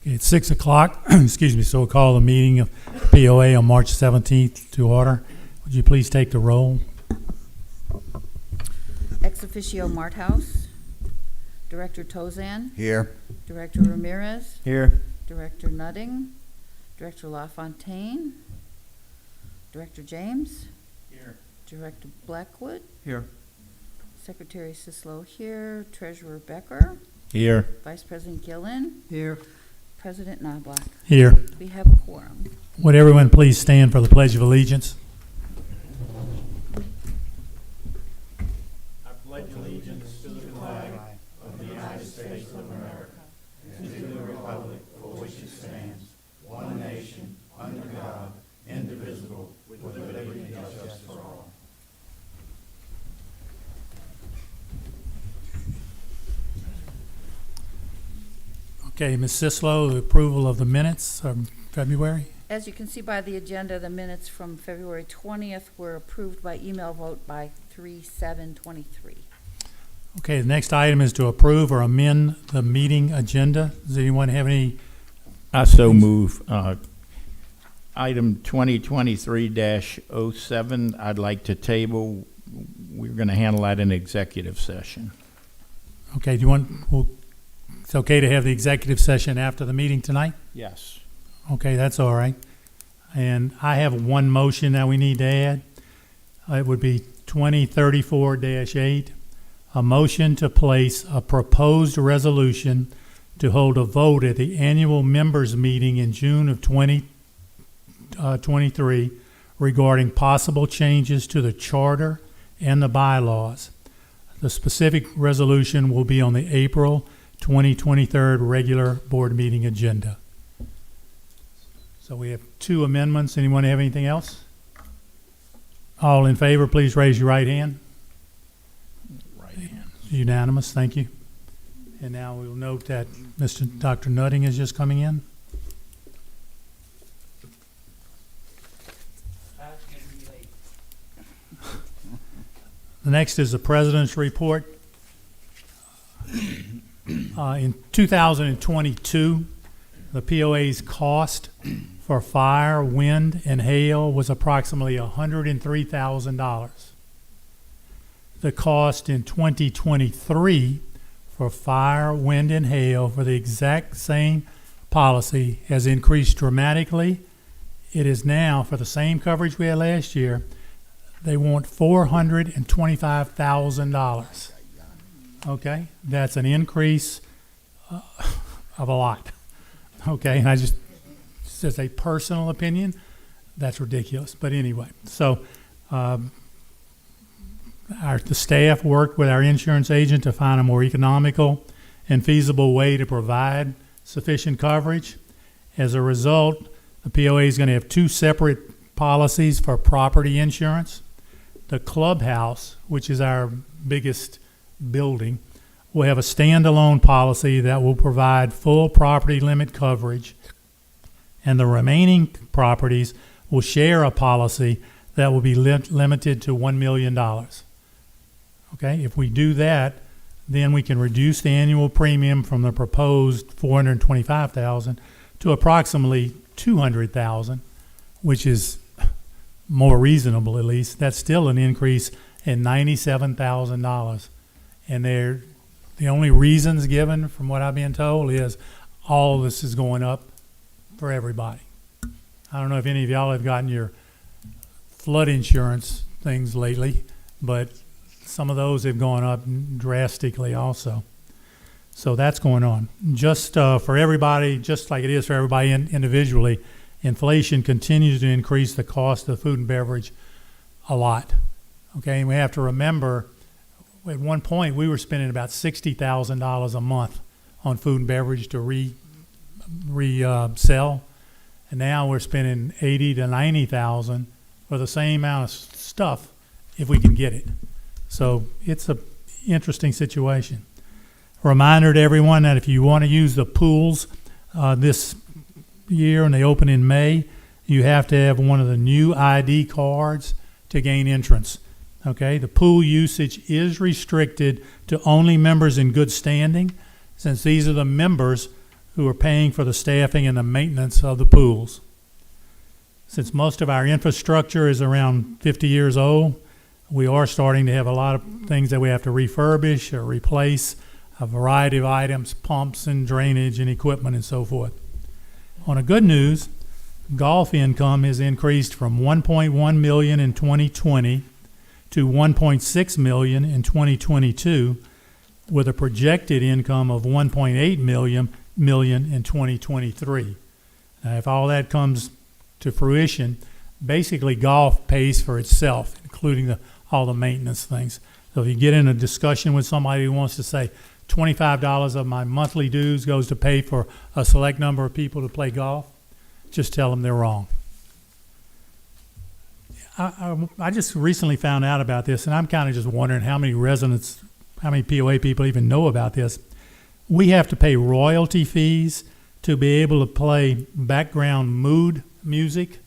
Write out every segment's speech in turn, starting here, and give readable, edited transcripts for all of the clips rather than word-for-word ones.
It's 6 o'clock, excuse me, so we'll call the meeting of POA on March 17th to order. Would you please take the roll? Ex officio Marthouse. Director Tozan. Here. Director Ramirez. Here. Director Nutting. Director LaFontaine. Director James. Here. Director Blackwood. Here. Secretary Sislo here. Treasurer Becker. Here. Vice President Gillen. Here. President Knobloch. Here. We have a quorum. Would everyone please stand for the Pledge of Allegiance? I pledge allegiance to the flag of the United States of America and to the republic for which it stands, one nation, under God, indivisible, with liberty and justice for all. Okay, Ms. Sislo, the approval of the minutes of February. As you can see by the agenda, the minutes from February 20th were approved by email vote by 3/7/23. Okay, the next item is to approve or amend the meeting agenda. Does anyone have any? I so move. Item 2023-07, I'd like to table. We're going to handle that in executive session. Okay, do you want, well, it's okay to have the executive session after the meeting tonight? Yes. Okay, that's all right. And I have one motion that we need to add. It would be 2034-8, a motion to place a proposed resolution to hold a vote at the annual members meeting in June of 2023 regarding possible changes to the charter and the bylaws. The specific resolution will be on the April 2023 regular board meeting agenda. So we have two amendments. Anyone have anything else? All in favor, please raise your right hand. Right hand. Unanimous, thank you. And now we'll note that Dr. Nutting is just coming in. The next is the President's report. In 2022, the POA's cost for fire, wind, and hail was approximately $103,000. The cost in 2023 for fire, wind, and hail for the exact same policy has increased dramatically. It is now, for the same coverage we had last year, they want $425,000. Okay, that's an increase of a lot. Okay, and just as a personal opinion, that's ridiculous. But anyway, so the staff worked with our insurance agent to find a more economical and feasible way to provide sufficient coverage. As a result, the POA is going to have two separate policies for property insurance. The clubhouse, which is our biggest building, will have a standalone policy that will provide full property limit coverage, and the remaining properties will share a policy that will be limited to $1 million. Okay, if we do that, then we can reduce the annual premium from the proposed $425,000 to approximately $200,000, which is more reasonable at least. That's still an increase in $97,000. And the only reasons given, from what I've been told, is all this is going up for everybody. I don't know if any of y'all have gotten your flood insurance things lately, but some of those have gone up drastically also. So that's going on. Just for everybody, just like it is for everybody individually, inflation continues to increase the cost of food and beverage a lot. Okay, and we have to remember, at one point we were spending about $60,000 a month on food and beverage to resell, and now we're spending $80,000 to $90,000 for the same amount of stuff if we can get it. So it's an interesting situation. A reminder to everyone that if you want to use the pools this year, and they open in May, you have to have one of the new ID cards to gain entrance. Okay, the pool usage is restricted to only members in good standing, since these are the members who are paying for the staffing and the maintenance of the pools. Since most of our infrastructure is around 50 years old, we are starting to have a lot of things that we have to refurbish or replace, a variety of items, pumps and drainage and equipment and so forth. On a good news, golf income has increased from $1.1 million in 2020 to $1.6 million in 2022, with a projected income of $1.8 million in 2023. Now, if all that comes to fruition, basically golf pays for itself, including all the maintenance things. So if you get in a discussion with somebody who wants to say $25 of my monthly dues goes to pay for a select number of people to play golf, just tell them they're wrong. I just recently found out about this, and I'm kind of just wondering how many residents, how many POA people even know about this. We have to pay royalty fees to be able to play background mood music,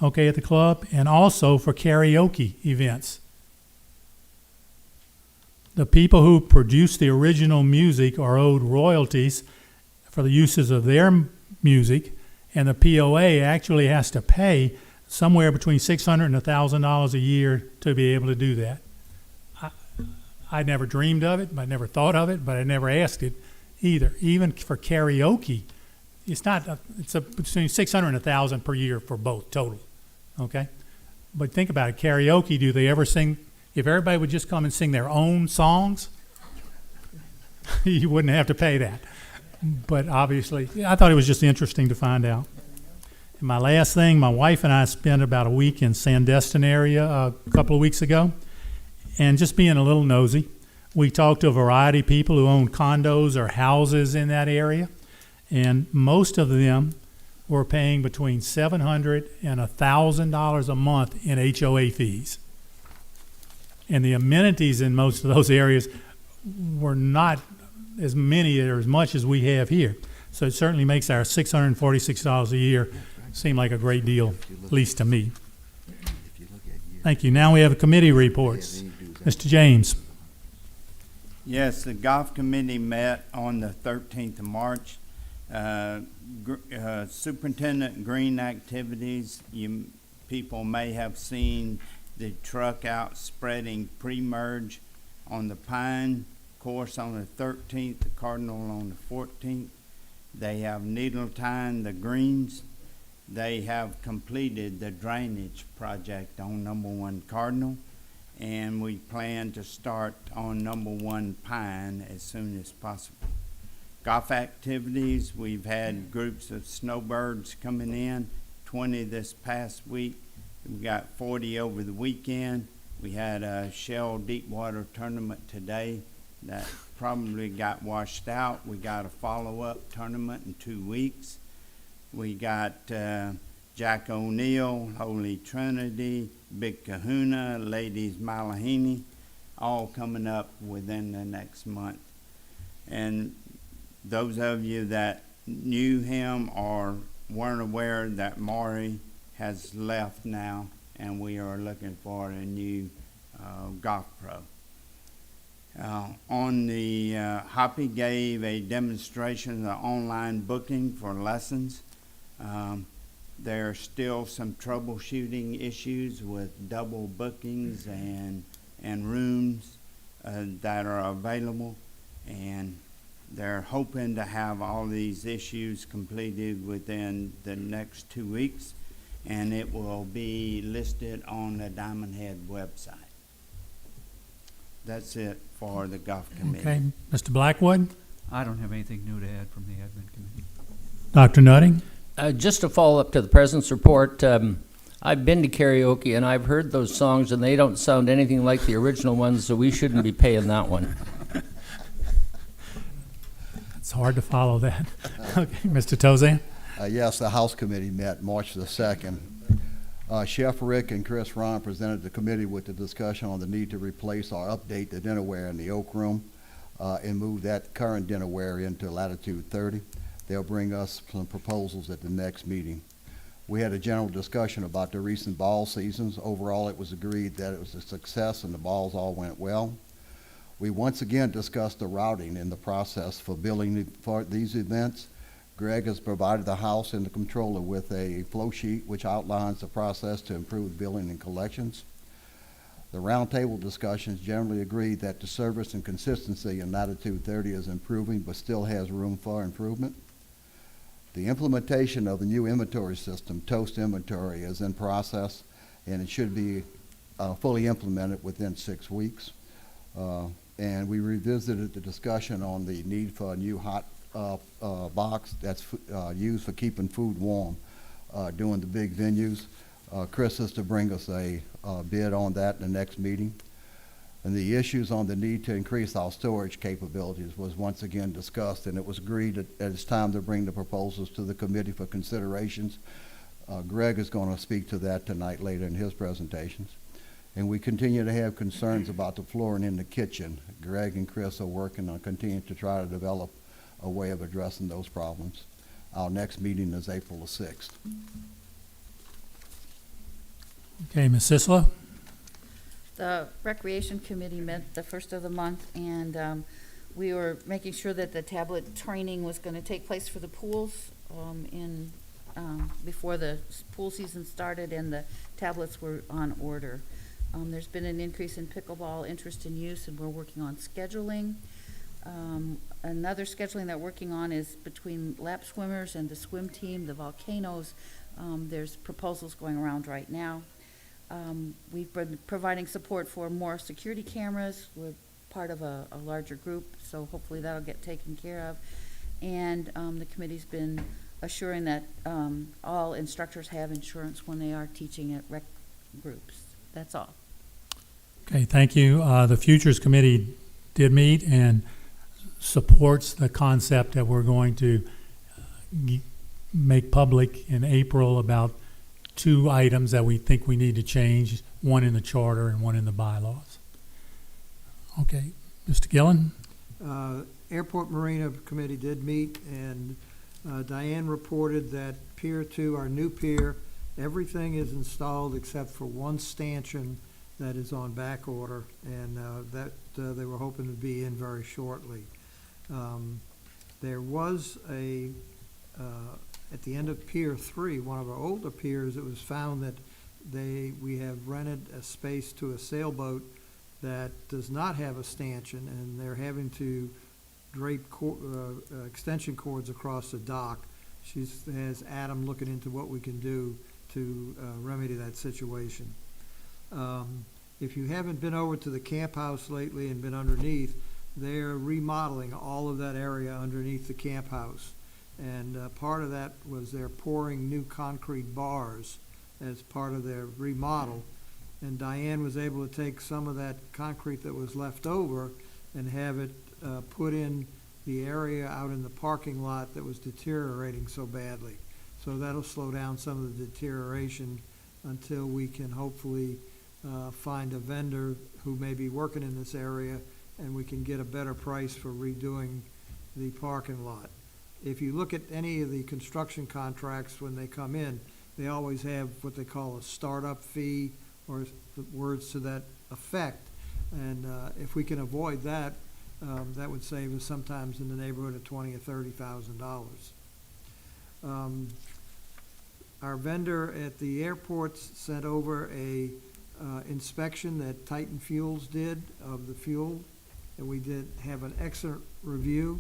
okay, at the club, and also for karaoke events. The people who produce the original music are owed royalties for the uses of their music, and the POA actually has to pay somewhere between $600 and $1,000 a year to be able to do that. I never dreamed of it, I never thought of it, but I never asked it either. Even for karaoke, it's between $600 and $1,000 per year for both total, okay? But think about it, karaoke, do they ever sing? If everybody would just come and sing their own songs, you wouldn't have to pay that. But obviously, I thought it was just interesting to find out. And my last thing, my wife and I spent about a week in Sandestin area a couple of weeks ago, and just being a little nosy, we talked to a variety of people who own condos or houses in that area, and most of them were paying between $700 and $1,000 a month in HOA fees. And the amenities in most of those areas were not as many or as much as we have here. So it certainly makes our $646 a year seem like a great deal, at least to me. Thank you. Now we have committee reports. Mr. James. Yes, the golf committee met on the 13th of March. Superintendent Green activities, you people may have seen the truck out spreading pre-merge on the Pine course on the 13th, the Cardinal on the 14th. They have needle tying the greens. They have completed the drainage project on number 1 Cardinal, and we plan to start on number 1 Pine as soon as possible. Golf activities, we've had groups of snowbirds coming in, 20 this past week. We got 40 over the weekend. We had a Shell Deepwater tournament today that probably got washed out. We got a follow-up tournament in 2 weeks. We got Jack O'Neill, Holy Trinity, Big Kahuna, Ladies Malahini, all coming up within the next month. And those of you that knew him or weren't aware that Maury has left now, and we are looking for a new golf pro. On the Hoppy gave a demonstration of the online booking for lessons. There are still some troubleshooting issues with double bookings and rooms that are available, and they're hoping to have all these issues completed within the next 2 weeks, and it will be listed on the Diamond Head website. That's it for the golf committee. Okay. Mr. Blackwood? I don't have anything new to add from the admin committee. Dr. Nutting? Just to follow up to the president's report, I've been to karaoke and I've heard those songs and they don't sound anything like the original ones, so we shouldn't be paying that one. It's hard to follow that. Okay, Mr. Tozan? Yes, the House Committee met March the 2nd. Chef Rick and Chris Ron presented the committee with the discussion on the need to replace or update the dinnerware in the Oak Room and move that current dinnerware into latitude 30. They'll bring us some proposals at the next meeting. We had a general discussion about the recent ball seasons. Overall, it was agreed that it was a success and the balls all went well. We once again discussed the routing in the process for billing for these events. Greg has provided the House and the Comptroller with a flow sheet which outlines the process to improve billing and collections. The roundtable discussions generally agreed that the service and consistency in Latitude 30 is improving but still has room for improvement. The implementation of the new inventory system, Toast Inventory, is in process, and it should be fully implemented within 6 weeks. And we revisited the discussion on the need for a new hot box that's used for keeping food warm during the big venues. Chris is to bring us a bid on that in the next meeting. And the issues on the need to increase our storage capabilities was once again discussed, and it was agreed that it's time to bring the proposals to the committee for considerations. Greg is going to speak to that tonight later in his presentations. And we continue to have concerns about the flooring in the kitchen. Greg and Chris are working on continuing to try to develop a way of addressing those problems. Our next meeting is April the 6th. Okay, Ms. Sisla? The Recreation Committee met the first of the month, and we were making sure that the tablet training was going to take place for the pools before the pool season started, and the tablets were on order. There's been an increase in pickleball interest and use, and we're working on scheduling. Another scheduling that we're working on is between lap swimmers and the swim team, the volcanoes. There's proposals going around right now. We've been providing support for more security cameras. We're part of a larger group, so hopefully that'll get taken care of. And the committee's been assuring that all instructors have insurance when they are teaching at rec groups. That's all. Okay, thank you. The Futures Committee did meet and supports the concept that we're going to make public in April about 2 items that we think we need to change, one in the charter and one in the bylaws. Okay, Mr. Gillen? Airport Marina Committee did meet, and Diane reported that Pier 2, our new pier, everything is installed except for one stanchion that is on back order, and that they were hoping to be in very shortly. There was at the end of Pier 3, one of our older piers, it was found that we have rented a space to a sailboat that does not have a stanchion, and they're having to drape extension cords across the dock. She has Adam looking into what we can do to remedy that situation. If you haven't been over to the camp house lately and been underneath, they're remodeling all of that area underneath the camp house. And part of that was they're pouring new concrete bars as part of their remodel. And Diane was able to take some of that concrete that was left over and have it put in the area out in the parking lot that was deteriorating so badly. So that'll slow down some of the deterioration until we can hopefully find a vendor who may be working in this area, and we can get a better price for redoing the parking lot. If you look at any of the construction contracts when they come in, they always have what they call a startup fee or words to that effect. And if we can avoid that, that would save us sometimes in the neighborhood of $20,000 or $30,000. Our vendor at the airports sent over a inspection that Titan Fuels did of the fuel, and we did have an excellent review.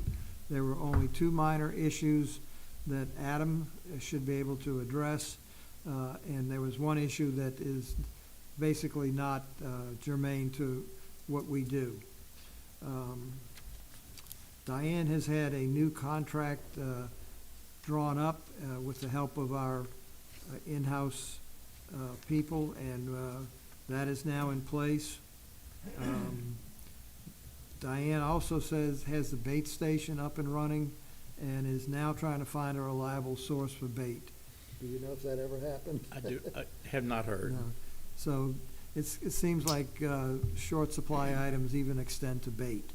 There were only 2 minor issues that Adam should be able to address, and there was one issue that is basically not germane to what we do. Diane has had a new contract drawn up with the help of our in-house people, and that is now in place. Diane also has the bait station up and running and is now trying to find a reliable source for bait. Do you know if that ever happened? I have not heard. No. So it seems like short supply items even extend to bait.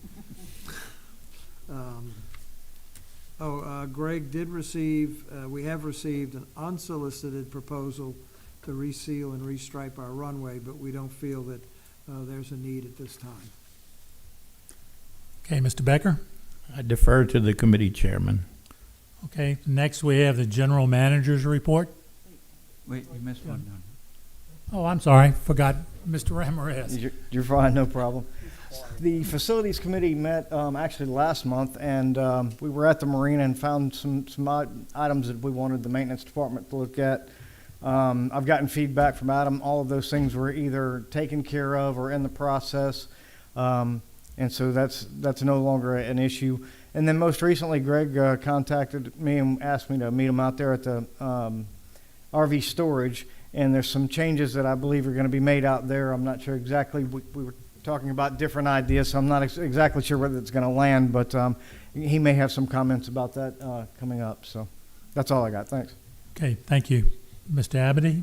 Greg did receive, we have received an unsolicited proposal to reseal and restripe our runway, but we don't feel that there's a need at this time. Okay, Mr. Becker? I defer to the committee chairman. Okay, next we have the general manager's report. Wait, you missed one. Oh, I'm sorry, forgot Mr. Ramirez. You're fine, no problem. The Facilities Committee met actually last month, and we were at the marina and found some items that we wanted the maintenance department to look at. I've gotten feedback from Adam. All of those things were either taken care of or in the process, and so that's no longer an issue. And then most recently, Greg contacted me and asked me to meet him out there at the RV storage, and there's some changes that I believe are going to be made out there. I'm not sure exactly. We were talking about different ideas, so I'm not exactly sure whether it's going to land, but he may have some comments about that coming up. So that's all I got. Thanks. Okay, thank you. Mr. Abity?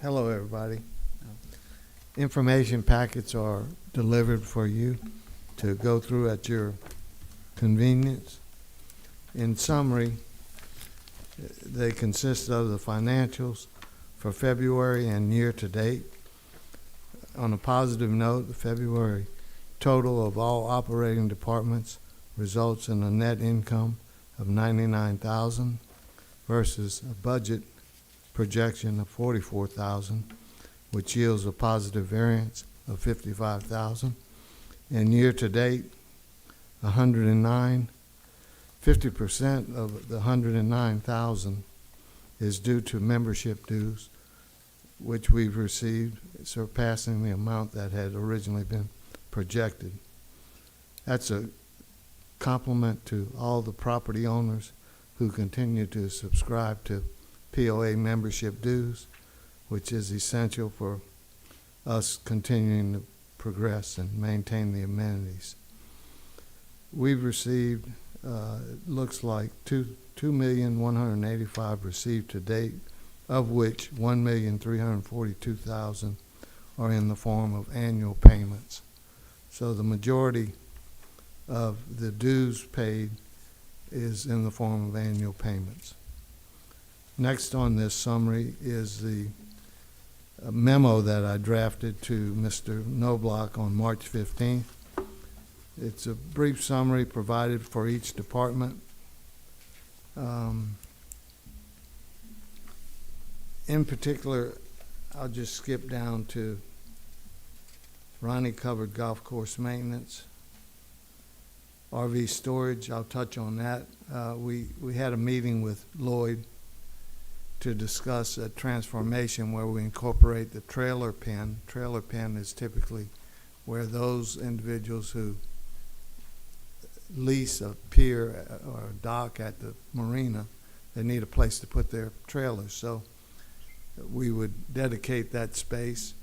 Hello, everybody. Information packets are delivered for you to go through at your convenience. In summary, they consist of the financials for February and year to date. On a positive note, the February total of all operating departments results in a net income of $99,000 versus a budget projection of $44,000, which yields a positive variance of $55,000. And year to date, 109. 50% of the 109,000 is due to membership dues, which we've received, surpassing the amount that had originally been projected. That's a compliment to all the property owners who continue to subscribe to POA membership dues, which is essential for us continuing to progress and maintain the amenities. We've received, it looks like 2,185,000 received to date, of which 1,342,000 are in the form of annual payments. So the majority of the dues paid is in the form of annual payments. Next on this summary is the memo that I drafted to Mr. Knobloch on March 15th. It's a brief summary provided for each department. In particular, I'll just skip down to Ronnie covered golf course maintenance. RV storage, I'll touch on that. We had a meeting with Lloyd to discuss a transformation where we incorporate the trailer pen. Trailer pen is typically where those individuals who lease a pier or a dock at the marina, they need a place to put their trailers. So we would dedicate that space,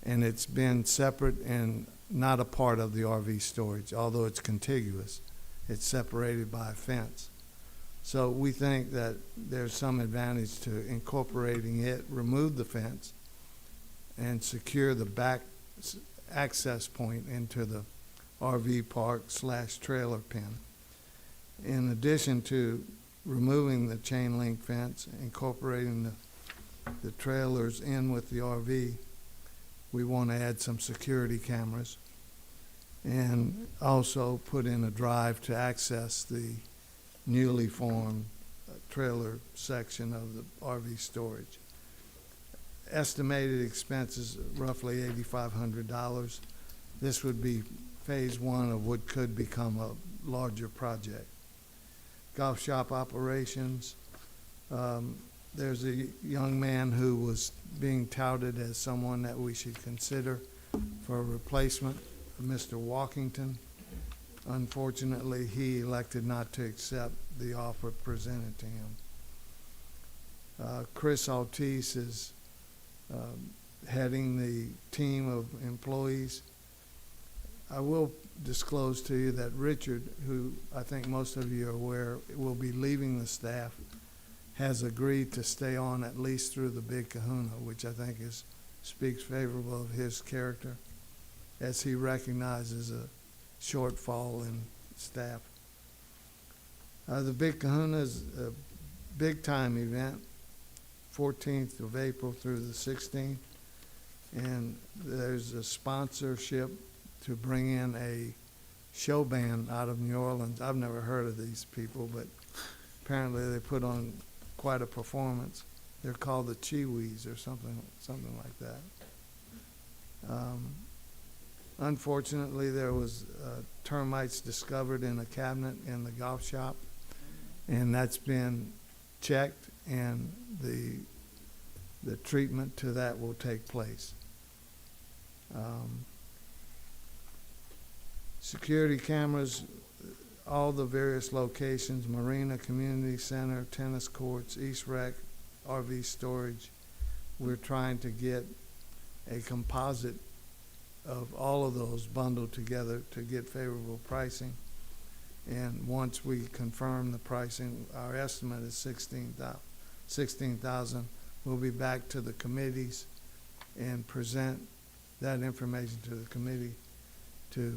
and it's been separate and not a part of the RV storage, although it's contiguous. It's separated by a fence. So we think that there's some advantage to incorporating it, remove the fence, and secure the back access point into the RV park / trailer pen. In addition to removing the chain link fence, incorporating the trailers in with the RV, we want to add some security cameras and also put in a drive to access the newly formed trailer section of the RV storage. Estimated expenses roughly $8,500. This would be phase one of what could become a larger project. Golf shop operations. There's a young man who was being touted as someone that we should consider for a replacement, Mr. Walkington. Unfortunately, he elected not to accept the offer presented to him. Chris Altice is heading the team of employees. I will disclose to you that Richard, who I think most of you are aware will be leaving the staff, has agreed to stay on at least through the Big Kahuna, which I think speaks favorable of his character, as he recognizes a shortfall in staff. The Big Kahuna is a big-time event, 14th of April through the 16th, and there's a sponsorship to bring in a show band out of New Orleans. I've never heard of these people, but apparently they put on quite a performance. They're called the Chiwis or something like that. Unfortunately, there was termites discovered in a cabinet in the golf shop, and that's been checked, and the treatment to that will take place. Security cameras, all the various locations, marina, community center, tennis courts, East Rec, RV storage. We're trying to get a composite of all of those bundled together to get favorable pricing. And once we confirm the pricing, our estimate is $16,000. We'll be back to the committees and present that information to the committee to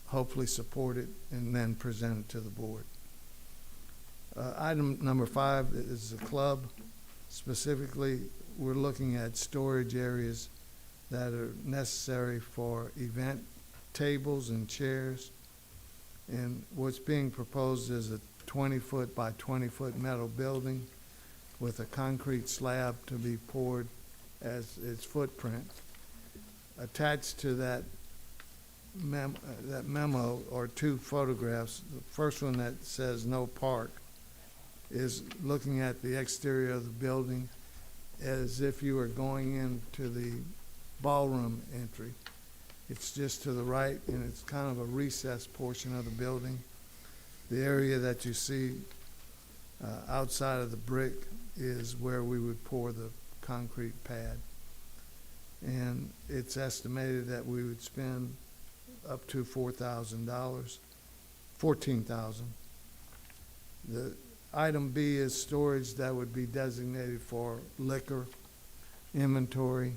hopefully support it and then present it to the board. Item number 5 is the club. Specifically, we're looking at storage areas that are necessary for event tables and chairs. And what's being proposed is a 20-foot by 20-foot metal building with a concrete slab to be poured as its footprint. Attached to that memo are 2 photographs. The first one that says no park is looking at the exterior of the building as if you were going into the ballroom entry. It's just to the right, and it's kind of a recessed portion of the building. The area that you see outside of the brick is where we would pour the concrete pad. And it's estimated that we would spend up to $4,000, $14,000. The item B is storage that would be designated for liquor, inventory.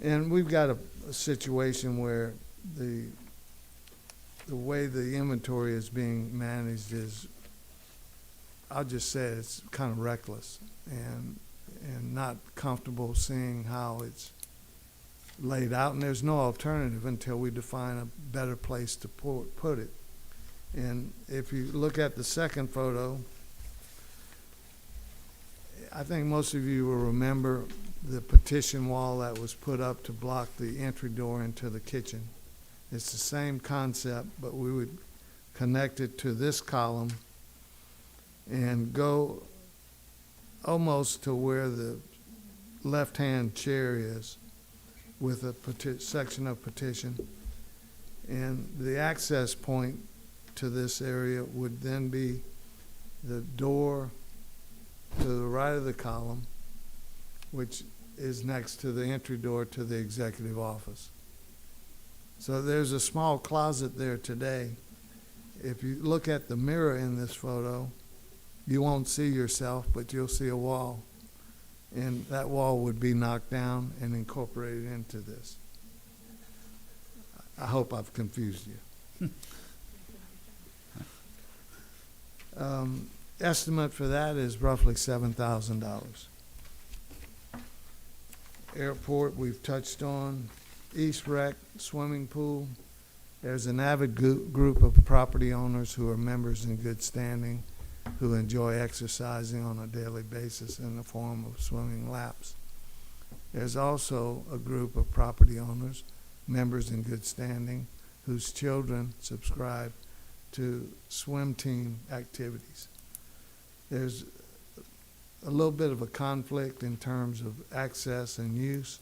And we've got a situation where the way the inventory is being managed is, I'll just say it's kind of reckless and not comfortable seeing how it's laid out, and there's no alternative until we define a better place to put it. And if you look at the second photo, I think most of you will remember the partition wall that was put up to block the entry door into the kitchen. It's the same concept, but we would connect it to this column and go almost to where the left-hand chair is with a section of partition. And the access point to this area would then be the door to the right of the column, which is next to the entry door to the executive office. So there's a small closet there today. If you look at the mirror in this photo, you won't see yourself, but you'll see a wall. And that wall would be knocked down and incorporated into this. I hope I've confused you. Estimate for that is roughly $7,000. Airport, we've touched on. East Rec, swimming pool. There's an avid group of property owners who are members in good standing, who enjoy exercising on a daily basis in the form of swimming laps. There's also a group of property owners, members in good standing, whose children subscribe to swim team activities. There's a little bit of a conflict in terms of access and use,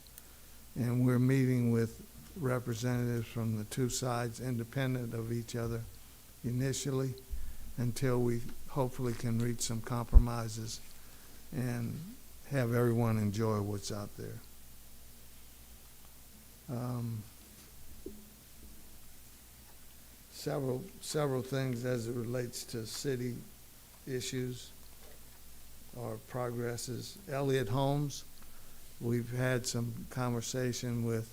and we're meeting with representatives from the 2 sides independent of each other initially until we hopefully can reach some compromises and have everyone enjoy what's out there. Several things as it relates to city issues or progresses. Elliott Homes, we've had some conversation with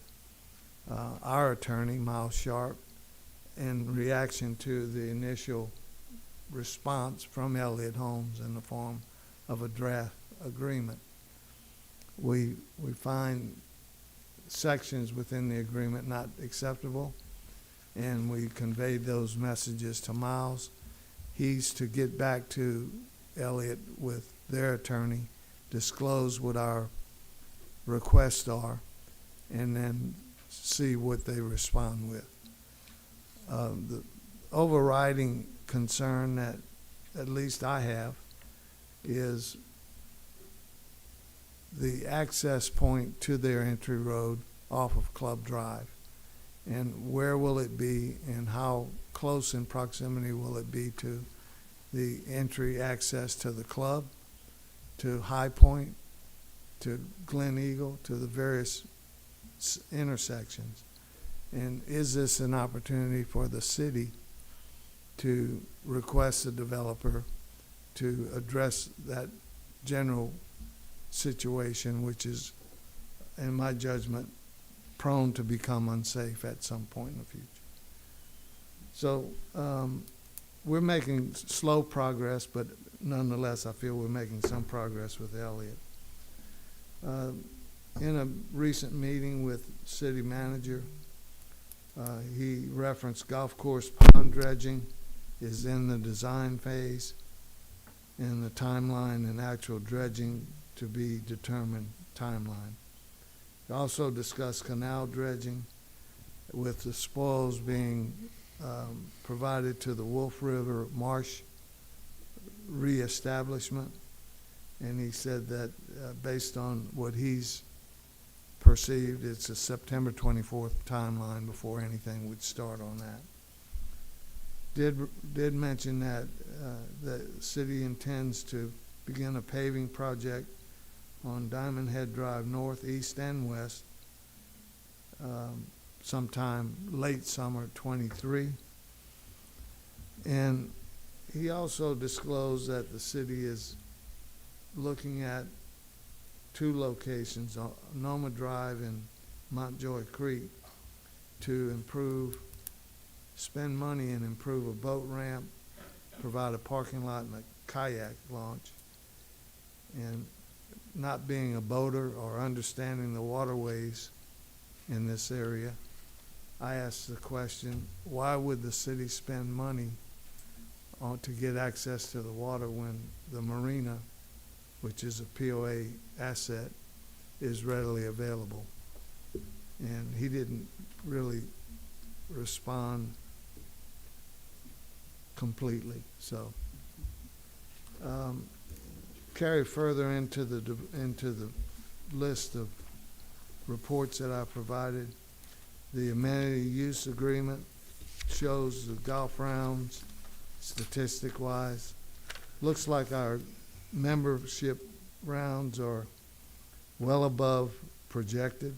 our attorney, Miles Sharp, in reaction to the initial response from Elliott Homes in the form of a draft agreement. We find sections within the agreement not acceptable. and we conveyed those messages to Miles. He's to get back to Elliott with their attorney, disclose what our requests are, and then see what they respond with. The overriding concern that at least I have is the access point to their entry road off of Club Drive. And where will it be, and how close in proximity will it be to the entry access to the club, to High Point, to Glen Eagle, to the various intersections? And is this an opportunity for the city to request a developer to address that general situation, which is, in my judgment, prone to become unsafe at some point in the future? So we're making slow progress, but nonetheless, I feel we're making some progress with Elliott. In a recent meeting with city manager, he referenced golf course pond dredging is in the design phase, and the timeline and actual dredging to be determined timeline. We also discussed canal dredging, with the spoils being provided to the Wolf River Marsh reestablishment. And he said that based on what he's perceived, it's a September 24th timeline before anything would start on that. Did mention that the city intends to begin a paving project on Diamond Head Drive North, East, and West sometime late summer 23. And he also disclosed that the city is looking at two locations, Noma Drive and Montjoy Creek, to spend money and improve a boat ramp, provide a parking lot and a kayak launch. And not being a boater or understanding the waterways in this area, I asked the question, why would the city spend money to get access to the water when the marina, which is a POA asset, is readily available? And he didn't really respond completely. So carry further into the list of reports that I provided. The amenity use agreement shows the golf rounds statistic-wise. Looks like our membership rounds are well above projected.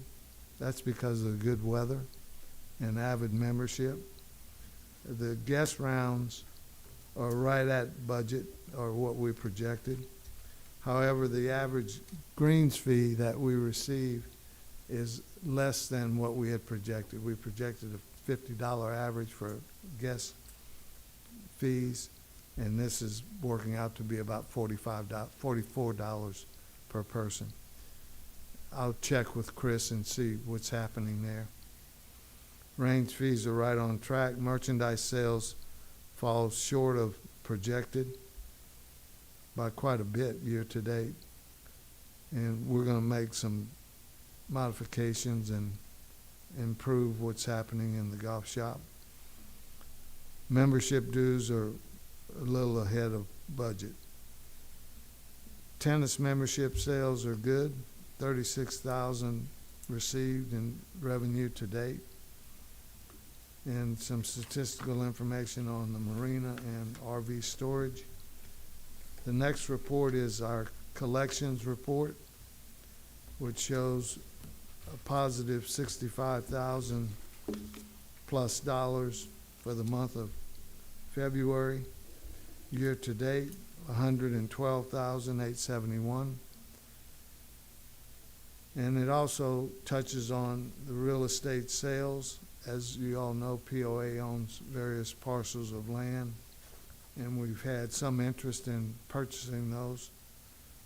That's because of the good weather and avid membership. The guest rounds are right at budget, or what we projected. However, the average greens fee that we receive is less than what we had projected. We projected a $50 average for guest fees, and this is working out to be about $44 per person. I'll check with Chris and see what's happening there. Range fees are right on track. Merchandise sales falls short of projected by quite a bit year to date. And we're going to make some modifications and improve what's happening in the golf shop. Membership dues are a little ahead of budget. Tennis membership sales are good, 36,000 received in revenue to date. And some statistical information on the marina and RV storage. The next report is our collections report, which shows a positive $65,000 plus for the month of February. Year to date, $112,871. And it also touches on the real estate sales. As you all know, POA owns various parcels of land, and we've had some interest in purchasing those.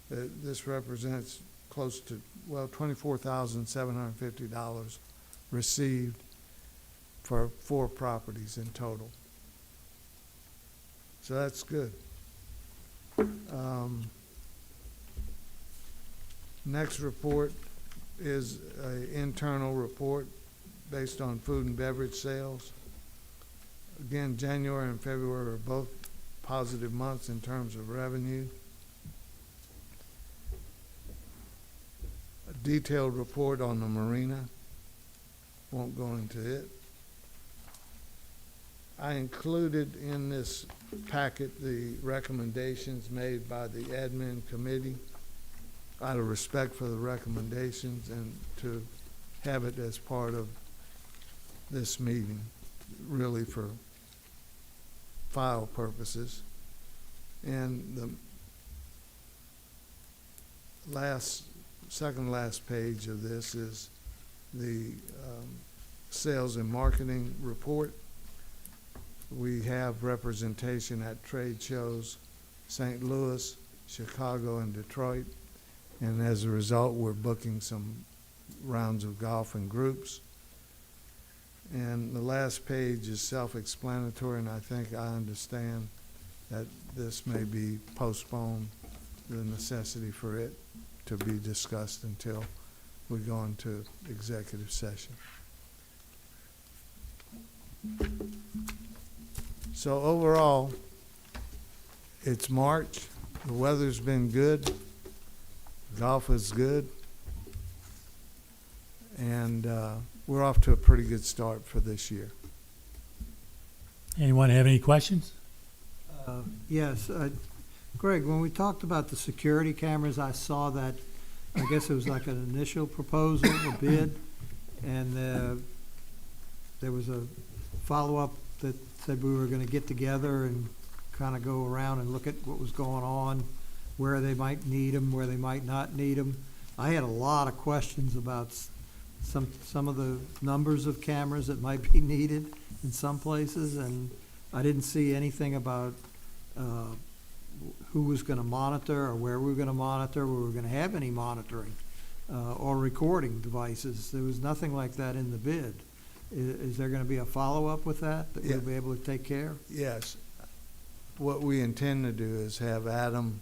This represents close to, well, $24,750 received for 4 properties in total. So that's good. Next report is an internal report based on food and beverage sales. Again, January and February are both positive months in terms of revenue. A detailed report on the marina. Won't go into it. I included in this packet the recommendations made by the admin committee out of respect for the recommendations and to have it as part of this meeting, really for file purposes. And the second last page of this is the sales and marketing report. We have representation at trade shows, St. Louis, Chicago, and Detroit. And as a result, we're booking some rounds of golf in groups. And the last page is self-explanatory, and I think I understand that this may be postponed, the necessity for it to be discussed until we go into executive session. So overall, it's March. The weather's been good. Golf is good. And we're off to a pretty good start for this year. Anyone have any questions? Yes, Greg, when we talked about the security cameras, I saw that, I guess it was like an initial proposal, a bid, and there was a follow-up that said we were gonna get together and kind of go around and look at what was going on, where they might need them, where they might not need them. I had a lot of questions about some of the numbers of cameras that might be needed in some places, and I didn't see anything about who was gonna monitor or where we were gonna monitor, where we were gonna have any monitoring or recording devices. There was nothing like that in the bid. Is there gonna be a follow-up with that Yeah. we'll be able to take care? Yes. What we intend to do is have Adam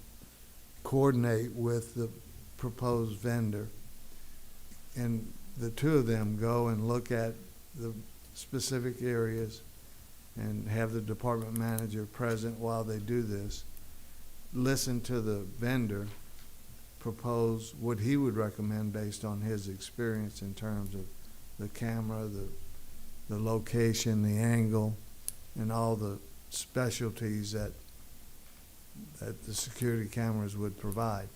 coordinate with the proposed vendor, and the two of them go and look at the specific areas and have the department manager present while they do this, listen to the vendor, propose what he would recommend based on his experience in terms of the camera, the location, the angle, and all the specialties that the security cameras would provide.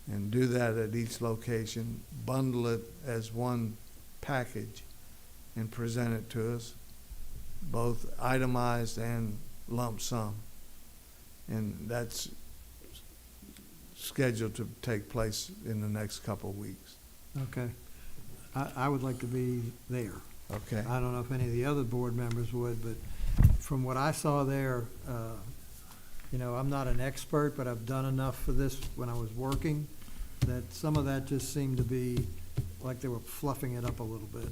And do that at each location, bundle it as one package, and present it to us, both itemized and lump sum. And that's scheduled to take place in the next couple of weeks. Okay. I would like to be there. Okay. I don't know if any of the other board members would, but from what I saw there, I'm not an expert, but I've done enough for this when I was working, that some of that just seemed to be like they were fluffing it up a little bit.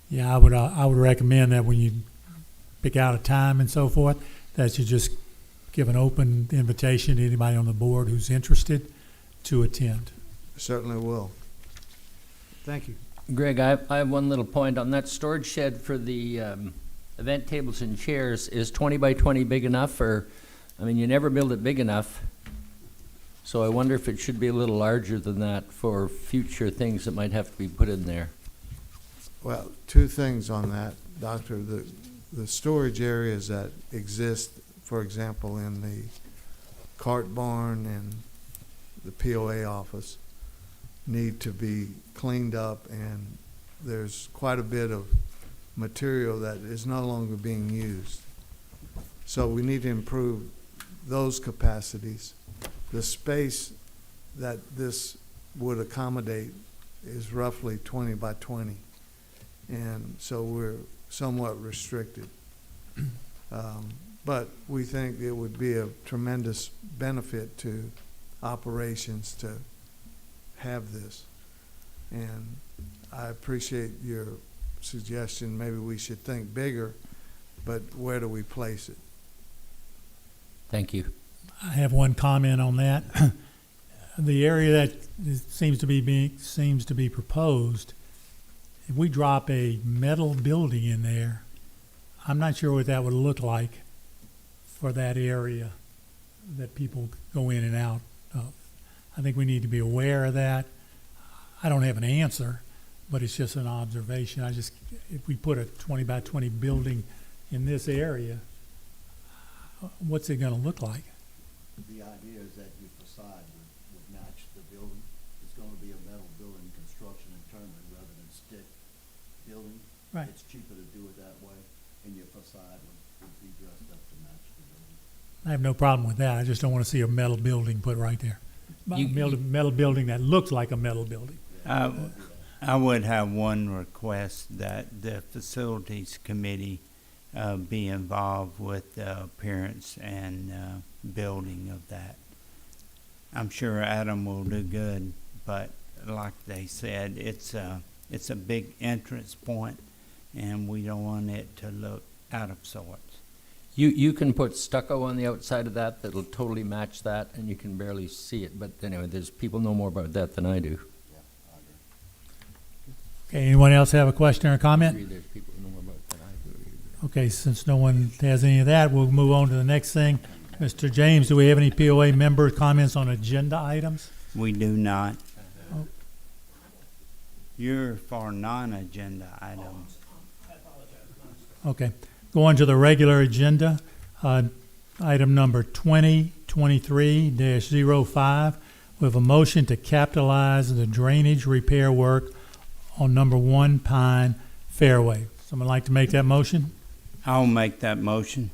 Yeah, I would recommend that when you pick out a time and so forth, that you just give an open invitation to anybody on the board who's interested to attend. Certainly will. Thank you. Greg, I have one little point on that storage shed for the event tables and chairs. Is 20 by 20 big enough? Or, I mean, you never build it big enough. So I wonder if it should be a little larger than that for future things that might have to be put in there. Well, two things on that, Doctor. The storage areas that exist, for example, in the cart barn and the POA office, need to be cleaned up, and there's quite a bit of material that is no longer being used. So we need to improve those capacities. The space that this would accommodate is roughly 20 by 20. And so we're somewhat restricted. But we think it would be a tremendous benefit to operations to have this. And I appreciate your suggestion, maybe we should think bigger, but where do we place it? Thank you. I have one comment on that. The area that seems to be proposed, if we drop a metal building in there, I'm not sure what that would look like for that area that people go in and out of. I think we need to be aware of that. I don't have an answer, but it's just an observation. If we put a 20 by 20 building in this area, what's it gonna look like? The idea is that your facade would match the building. It's gonna be a metal building construction internally rather than stick building. Right. It's cheaper to do it that way, and your facade would be dressed up to match the building. I have no problem with that. I just don't wanna see a metal building put right there. A You- metal building that looks like a metal building. I would have one request, that the facilities committee be involved with the appearance and building of that. I'm sure Adam will do good, but like they said, it's a big entrance point, and we don't want it to look out of sorts. You can put stucco on the outside of that that'll totally match that, and you can barely see it. But anyway, there's people know more about that than I do. Okay, anyone else have a question or comment? There's people who know more about that than I do. Okay, since no one has any of that, we'll move on to the next thing. Mr. James, do we have any POA member comments on agenda items? We do not. Oh. You're for non-agenda items. Okay, go on to the regular agenda. Item number 2023-05. We have a motion to capitalize the drainage repair work on number 1 Pine Fairway. Someone like to make that motion? I'll make that motion.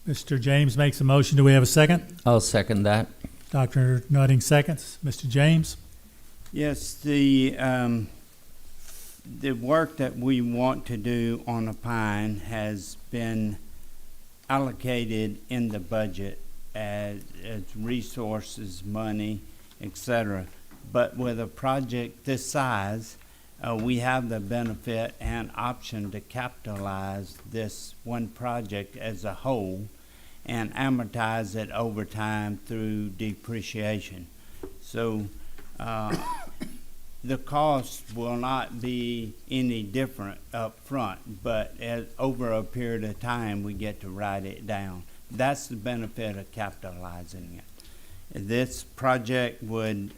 Mr. James makes a motion. Do we have a second? I'll second that. Dr. Nutting seconds. Mr. James? Yes, the work that we want to do on a pine has been allocated in the budget as resources, money, etc. But with a project this size, we have the benefit and option to capitalize this one project as a whole and amortize it over time through depreciation. So the cost will not be any different up front, but over a period of time we get to write it down. That's the benefit of capitalizing it. This project would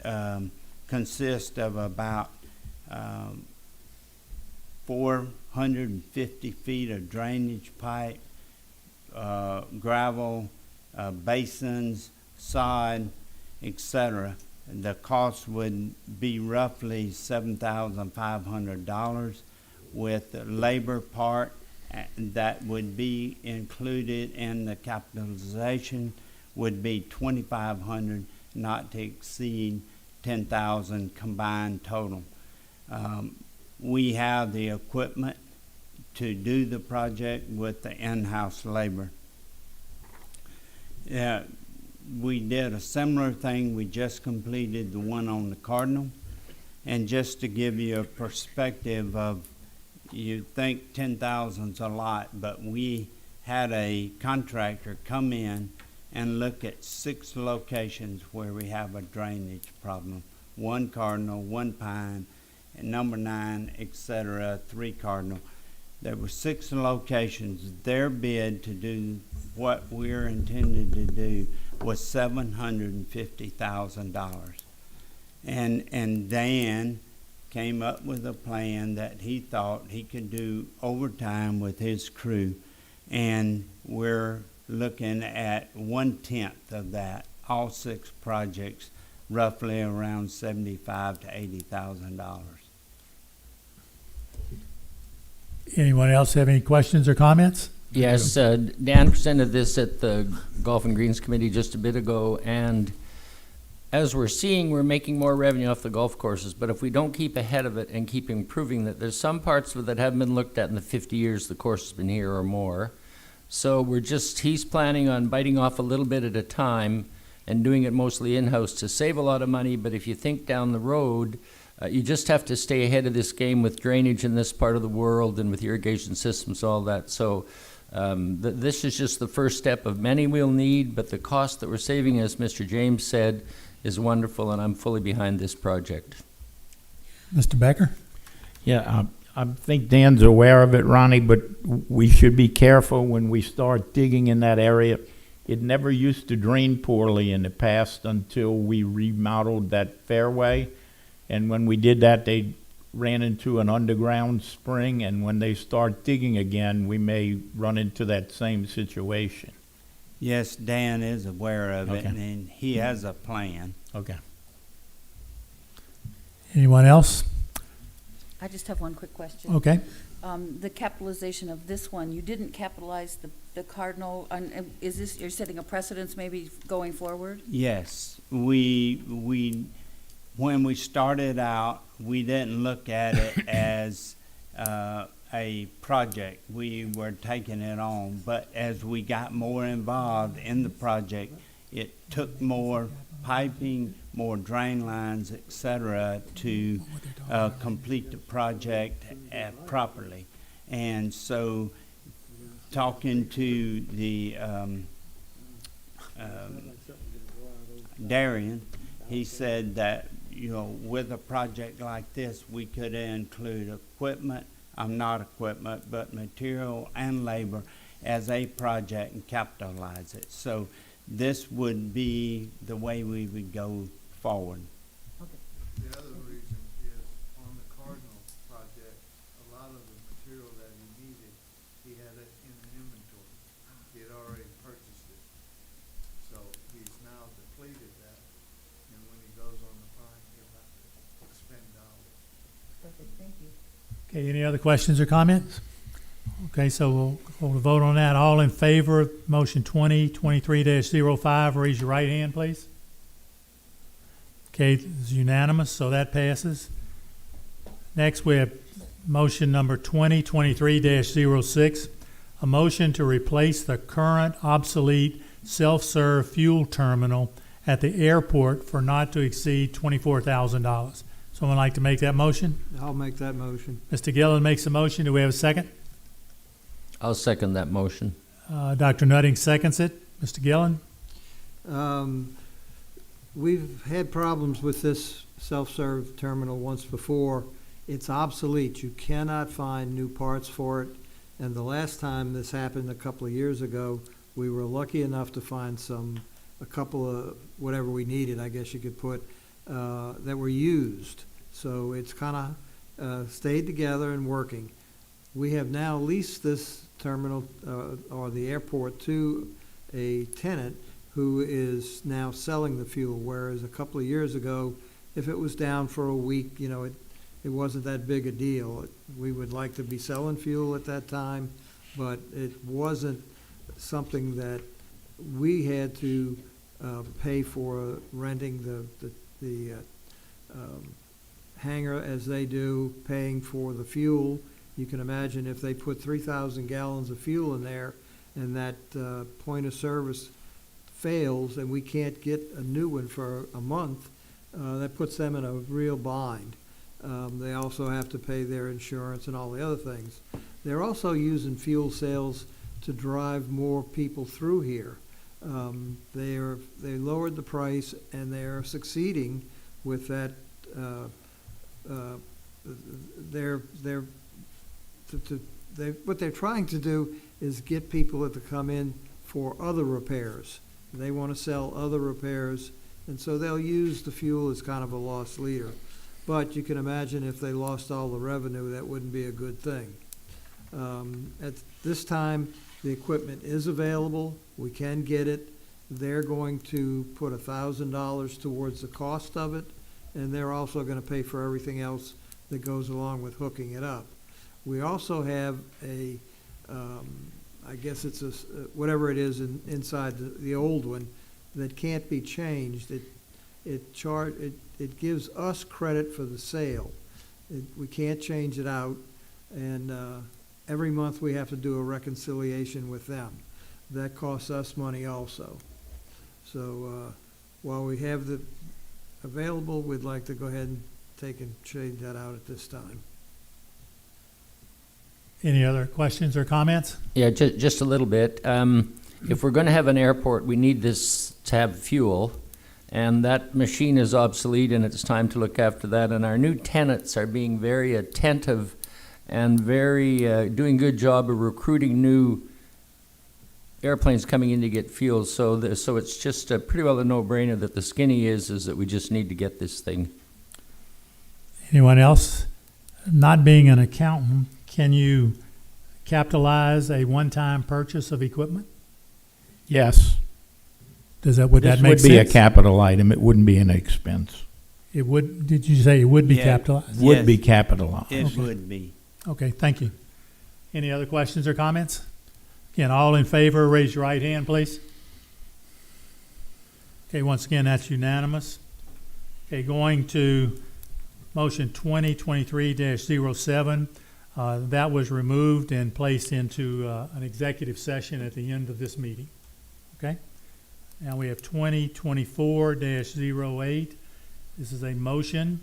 consist of about 450 feet of drainage pipe, gravel, basins, sod, etc. The cost would be roughly $7,500, with the labor part that would be included in the capitalization would be $2,500, not to exceed $10,000 combined total. We have the equipment to do the project with the in-house labor. We did a similar thing. We just completed the one on the Cardinal. And just to give you a perspective of, you think 10,000's a lot, but we had a contractor come in and look at 6 locations where we have a drainage problem. 1 Cardinal, 1 Pine, and number 9, etc., 3 Cardinal. There were 6 locations. Their bid to do what we're intended to do was $750,000. And Dan came up with a plan that he thought he could do overtime with his crew, and we're looking at 1/10 of that, all 6 projects, roughly around $75,000 to $80,000. Anyone else have any questions or comments? Yes, Dan presented this at the Golf and Greens Committee just a bit ago, and as we're seeing, we're making more revenue off the golf courses, but if we don't keep ahead of it and keep improving that, there's some parts of it that haven't been looked at in the 50 years the course has been here or more. So he's planning on biting off a little bit at a time and doing it mostly in-house to save a lot of money, but if you think down the road, You just have to stay ahead of this game with drainage in this part of the world and with irrigation systems, all that. So this is just the first step of many we'll need, but the cost that we're saving, as Mr. James said, is wonderful, and I'm fully behind this project. Mr. Becker? Yeah, I think Dan's aware of it, Ronnie, but we should be careful when we start digging in that area. It never used to drain poorly in the past until we remodeled that fairway. And when we did that, they ran into an underground spring, and when they start digging again, we may run into that same situation. Yes, Dan is aware of it, Okay. and he has a plan. Okay. Anyone else? I just have one quick question. Okay. The capitalization of this one, you didn't capitalize the Cardinal, is this, you're setting a precedence maybe going forward? Yes, we when we started out, we didn't look at it as a project. We were taking it on, but as we got more involved in the project, it took more piping, more drain lines, etc., to complete the project properly. And so, talking to the Darian, he said that, you know, with a project like this, we could include equipment, not equipment, but material and labor as a project and capitalize it. So this would be the way we would go forward. The other reason is on the Cardinal project, a lot of the material that he needed, he had it in an inventory. He had already purchased it. So he's now depleted that, and when he goes on the fine, he'll have to expend dollars. Perfect, thank you. Okay, any other questions or comments? Okay, so we'll vote on that. All in favor of motion 2023-05, raise your right hand, please. Okay, it's unanimous, so that passes. Next, we have motion number 2023-06, a motion to replace the current obsolete self-serve fuel terminal at the airport for not to exceed $24,000. Someone like to make that motion? I'll make that motion. Mr. Gillen makes a motion. Do we have a second? I'll second that motion. Dr. Nutting seconds it. Mr. Gillen? We've had problems with this self-serve terminal once before. It's obsolete. You cannot find new parts for it. And the last time this happened a couple of years ago, we were lucky enough to find a couple of whatever we needed, I guess you could put, that were used. So it's kind of stayed together and working. We have now leased this terminal or the airport to a tenant who is now selling the fuel, whereas a couple of years ago, if it was down for a week, you know, it wasn't that big a deal. We would like to be selling fuel at that time, but it wasn't something that we had to pay for renting the hangar as they do, paying for the fuel. You can imagine if they put 3,000 gallons of fuel in there and that point of service fails and we can't get a new one for a month, that puts them in a real bind. They also have to pay their insurance and all the other things. They're also using fuel sales to drive more people through here. They lowered the price and they're succeeding with that. What they're trying to do is get people to come in for other repairs. They want to sell other repairs, and so they'll use the fuel as kind of a loss leader. But you can imagine if they lost all the revenue, that wouldn't be a good thing. At this time, the equipment is available. We can get it. They're going to put $1,000 towards the cost of it, and they're also going to pay for everything else that goes along with hooking it up. We also have I guess it's whatever it is inside the old one that can't be changed. It gives us credit for the sale. We can't change it out, and every month we have to do a reconciliation with them. That costs us money also. So while we have the available, we'd like to go ahead and change that out at this time. Any other questions or comments? Yeah, just a little bit. If we're going to have an airport, we need this to have fuel, and that machine is obsolete, and it's time to look after that. And our new tenants are being very attentive and very doing a good job of recruiting new airplanes coming in to get fuel. So it's just pretty well a no-brainer that the skinny is that we just need to get this thing. Anyone else? Not being an accountant, can you capitalize a one-time purchase of equipment? Yes. Would that make sense? This would be a capital item. It wouldn't be an expense. It would, did you say it would be Yeah. capitalized? Would be Yes. capitalized. It Okay. would be. Okay, thank you. Any other questions or comments? Again, all in favor, raise your right hand, please. Okay, once again, that's unanimous. Okay, going to motion 2023-07. That was removed and placed into an executive session at the end of this meeting. Okay? Now we have 2024-08. This is a motion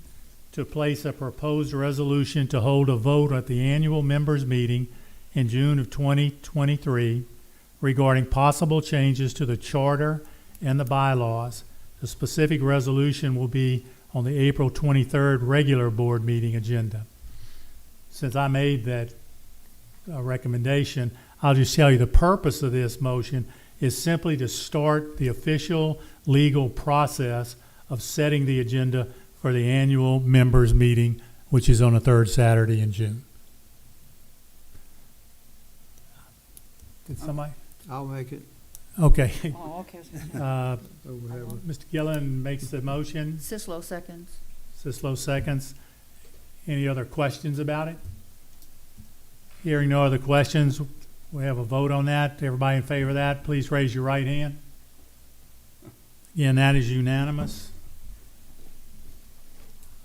to place a proposed resolution to hold a vote at the annual members meeting in June of 2023 regarding possible changes to the charter and the bylaws. The specific resolution will be on the April 23rd regular board meeting agenda. Since I made that recommendation, I'll just tell you the purpose of this motion is simply to start the official legal process of setting the agenda for the annual members meeting, which is on the third Saturday in June. Did somebody? I'll make it, Okay. Oh, okay. or whatever. Mr. Gillen makes the motion. Sislo seconds. Sislo seconds. Any other questions about it? Hearing no other questions, we have a vote on that. Everybody in favor of that, please raise your right hand. Again, that is unanimous.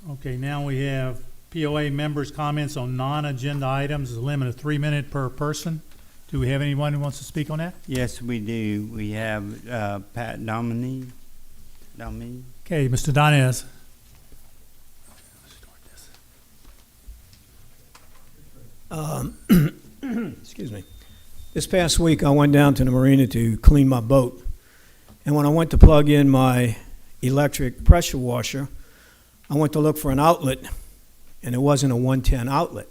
Okay, now we have POA members' comments on non-agenda items. A limit of 3 minutes per person. Do we have anyone who wants to speak on that? Yes, we do. We have Pat Domine. Okay, Mr. Donez. Excuse me. This past week, I went down to the marina to clean my boat. And when I went to plug in my electric pressure washer, I went to look for an outlet, and it wasn't a 110 outlet.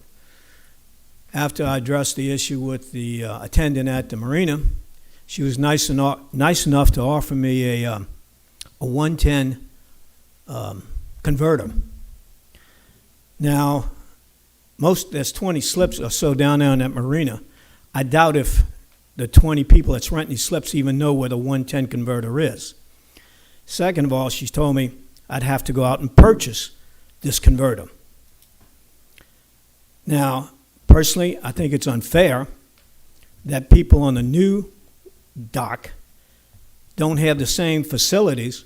After I addressed the issue with the attendant at the marina, she was nice enough to offer me a 110 converter. Now, there's 20 slips or so down there in that marina. I doubt if the 20 people that's renting these slips even know where the 110 converter is. Second of all, she's told me I'd have to go out and purchase this converter. Now, personally, I think it's unfair that people on the new dock don't have the same facilities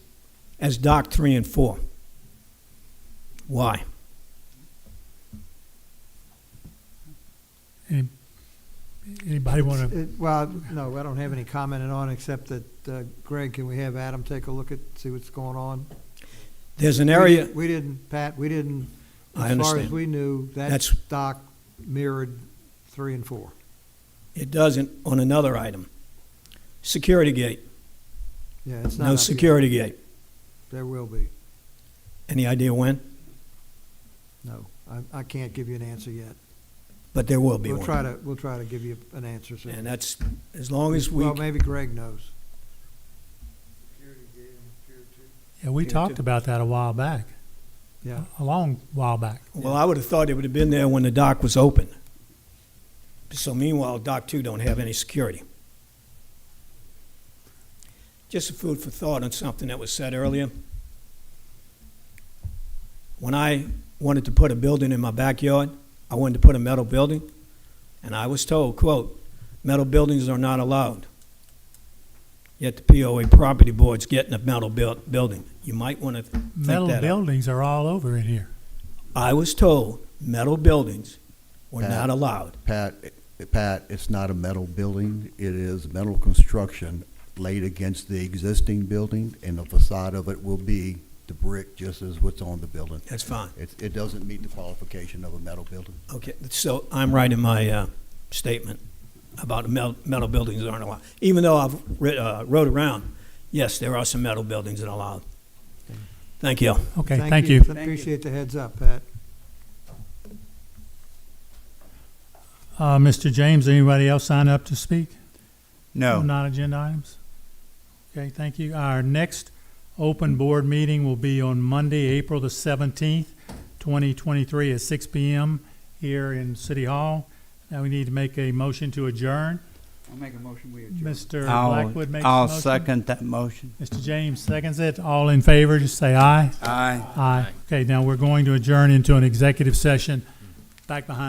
as Dock 3 and 4. Why? Anybody want to? Well, no, I don't have any commenting on, except that, Greg, can we have Adam take a look at, see what's going on? There's an area. We didn't, Pat, I as far as understand. we knew, that That's- dock mirrored 3 and 4. It doesn't on another item. Security gate. Yeah, it's not No up yet. security gate. There will be. Any idea when? No, I can't give you an answer yet. But there will be We'll one. try to give you an answer soon. And that's, as long as we, Well, maybe Greg knows. Yeah, we Here talked too. about that a while back, Yeah. a long while back. well, I would have thought it would have been there when the dock was open. So meanwhile, Dock 2 don't have any security. Just a food for thought on something that was said earlier. When I wanted to put a building in my backyard, I wanted to put a metal building, and I was told, quote, metal buildings are not allowed. Yet the POA property board's getting a metal building. You might want to think Metal that up. buildings are all over in here. I was told metal buildings were Pat. not allowed. Pat, it's not a metal building. It is metal construction laid against the existing building, and the facade of it will be the brick just as what's on the building. That's fine. It doesn't meet the qualification of a metal building. Okay, so I'm right in my statement about the metal buildings aren't allowed. Even though I've rode around, yes, there are some metal buildings that are allowed. Thank you. Okay, thank you. Appreciate the heads up, Pat. Mr. James, anybody else sign up to speak? No. Non-agenda items? Okay, thank you. Our next open board meeting will be on Monday, April the 17th, 2023 at 6 p.m. here in City Hall. Now we need to make a motion to adjourn. I'll make a motion, we adjourn. Mr. Blackwood makes the I'll motion. second that motion. Mr. James seconds it. All in favor, just say aye. Aye. Aye. Okay, now we're going to adjourn into an executive session back behind